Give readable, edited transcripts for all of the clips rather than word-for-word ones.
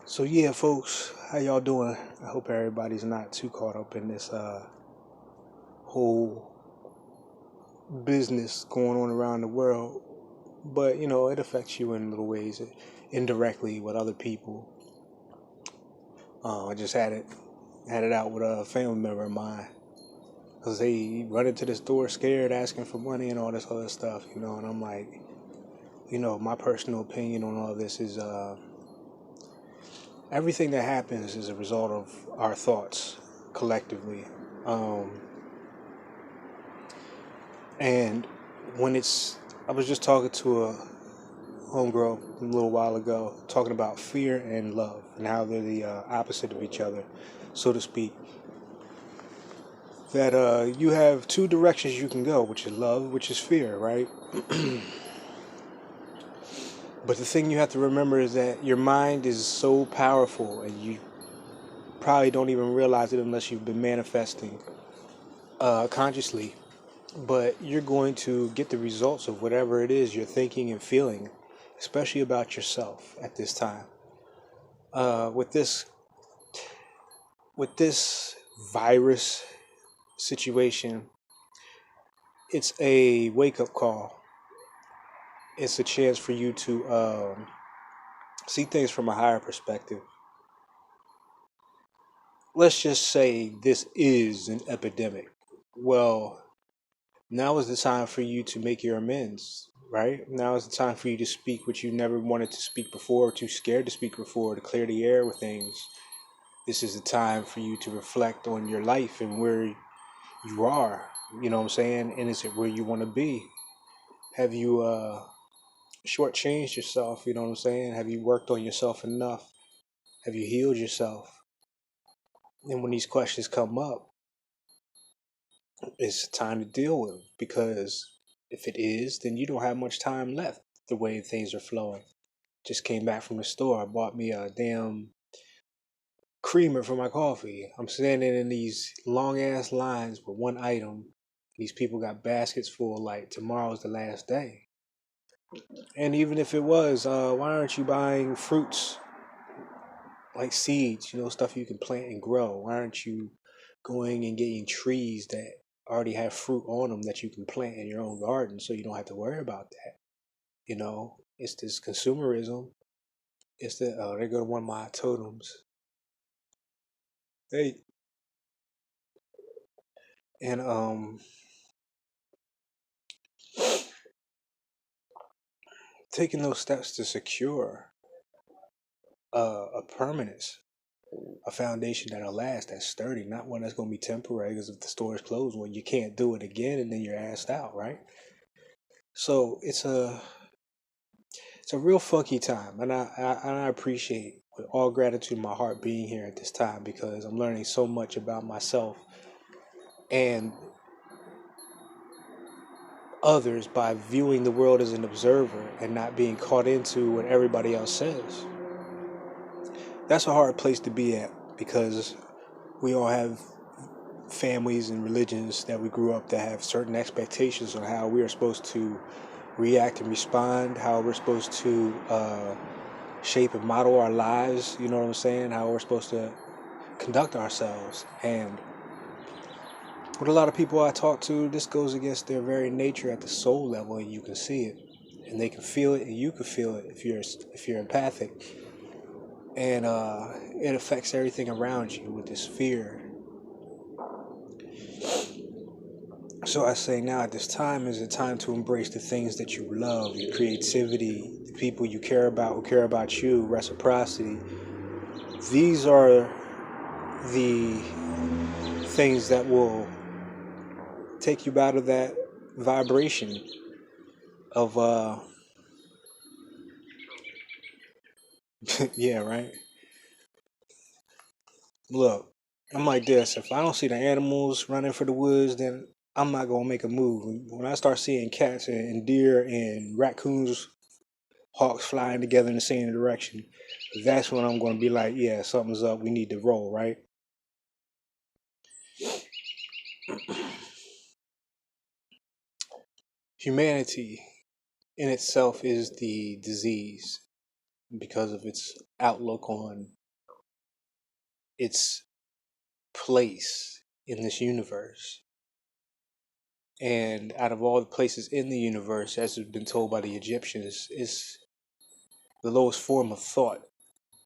So yeah, folks, how y'all doing? I hope everybody's not too caught up in this whole business going on around the world. But it affects you in little ways, indirectly with other people. I just had it out with a family member of mine because they run into the store scared, asking for money and all this other stuff. And I'm like, my personal opinion on all this is everything that happens is a result of our thoughts collectively. Um, And when I was just talking to a homegirl a little while ago, talking about fear and love and how they're the opposite of each other, so to speak. That you have two directions you can go, which is love, which is fear, right? But the thing you have to remember is that your mind is so powerful, and you probably don't even realize it unless you've been manifesting consciously. But you're going to get the results of whatever it is you're thinking and feeling, especially about yourself at this time. With this virus situation, it's a wake up call. It's a chance for you to see things from a higher perspective. Let's just say this is an epidemic. Well, now is the time for you to make your amends, right? Now is the time for you to speak what you never wanted to speak before, or too scared to speak before, to clear the air with things. This is the time for you to reflect on your life and where you are, you know what I'm saying? And is it where you want to be? Have you shortchanged yourself, you know what I'm saying? Have you worked on yourself enough? Have you healed yourself? And when these questions come up, it's time to deal with them, because if it is, then you don't have much time left the way things are flowing. Just came back from the store. I bought me a damn creamer for my coffee. I'm standing in these long ass lines with one item. These people got baskets full, like tomorrow's the last day. And even if it was, why aren't you buying fruits like seeds, stuff you can plant and grow? Why aren't you going and getting trees that already have fruit on them that you can plant in your own garden so you don't have to worry about that? It's this consumerism. It's the, they go to one of my totems. Hey. And taking those steps to secure a permanence, a foundation that'll last, that's sturdy, not one that's going to be temporary. Because if the store is closed, well, you can't do it again, and then you're asked out, right? So it's a real funky time, and I appreciate with all gratitude in my heart being here at this time, because I'm learning so much about myself and others by viewing the world as an observer and not being caught into what everybody else says. That's a hard place to be at, because we all have families and religions that we grew up that have certain expectations on how we are supposed to react and respond, how we're supposed to shape and model our lives, you know what I'm saying? How we're supposed to conduct ourselves. And with a lot of people I talk to, this goes against their very nature at the soul level, and you can see it. And they can feel it, and you can feel it if you're empathic. And it affects everything around you with this fear. So I say now at this time is a time to embrace the things that you love, your creativity, the people you care about who care about you, reciprocity. These are the things that will take you out of that vibration of yeah, right? Look, I'm like this. If I don't see the animals running for the woods, then I'm not gonna make a move. When I start seeing cats and deer and raccoons, hawks flying together in the same direction, that's when I'm gonna be like, yeah, something's up. We need to roll, right? Humanity in itself is the disease because of its outlook on its place in this universe. And out of all the places in the universe, as has been told by the Egyptians, is the lowest form of thought.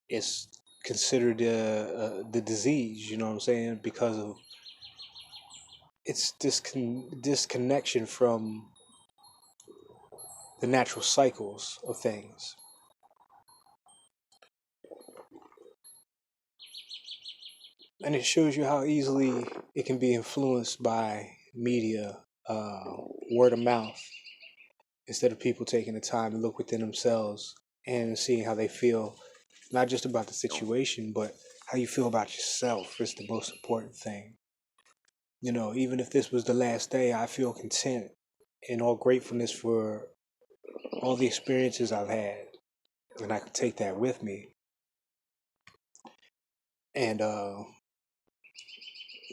It's considered the disease, you know what I'm saying, because of its disconnection from the natural cycles of things. And it shows you how easily it can be influenced by media, word of mouth, instead of people taking the time to look within themselves and seeing how they feel, not just about the situation, but how you feel about yourself is the most important thing. You know, even if this was the last day, I feel content and all gratefulness for all the experiences I've had, and I can take that with me. And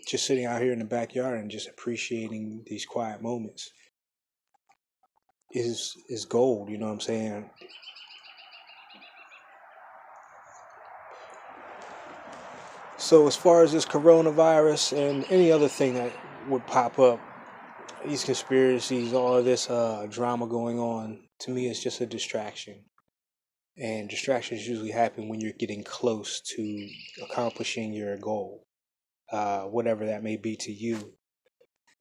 just sitting out here in the backyard and just appreciating these quiet moments is gold. You know what I'm saying? So as far as this coronavirus and any other thing that would pop up, these conspiracies, all of this drama going on, to me, it's just a distraction. And distractions usually happen when you're getting close to accomplishing your goal, whatever that may be to you,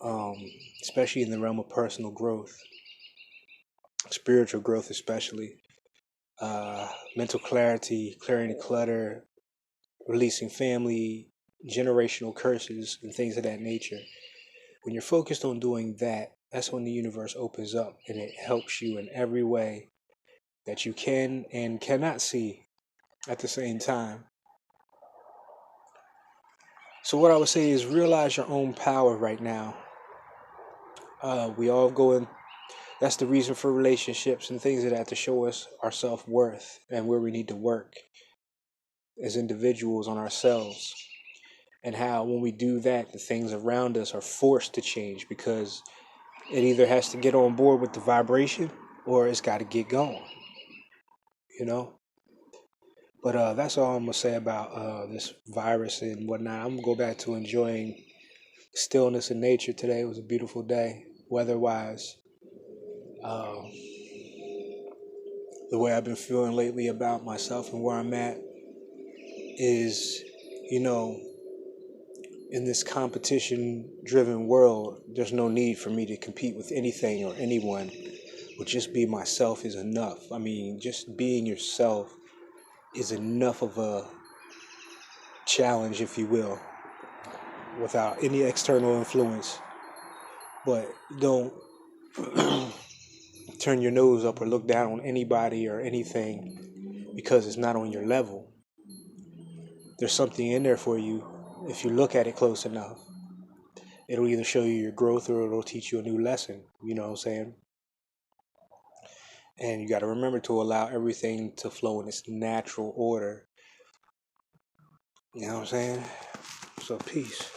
um, especially in the realm of personal growth, spiritual growth, especially mental clarity, clearing the clutter, releasing family, generational curses, and things of that nature. When you're focused on doing that, that's when the universe opens up and it helps you in every way that you can and cannot see at the same time. So what I would say is realize your own power right now. We all go in. That's the reason for relationships and things of that, to show us our self-worth and where we need to work as individuals on ourselves. And how when we do that, the things around us are forced to change, because it either has to get on board with the vibration or it's got to get going, you know? But that's all I'm going to say about this virus and whatnot. I'm going to go back to enjoying stillness in nature today. It was a beautiful day, weather-wise. Um, the way I've been feeling lately about myself and where I'm at is, you know, in this competition-driven world, there's no need for me to compete with anything or anyone. But just be myself is enough. I mean, just being yourself is enough of a challenge, if you will, without any external influence. But don't turn your nose up or look down on anybody or anything because it's not on your level. There's something in there for you if you look at it close enough. It'll either show you your growth or it'll teach you a new lesson. You know what I'm saying? And you got to remember to allow everything to flow in its natural order. You know what I'm saying? So peace.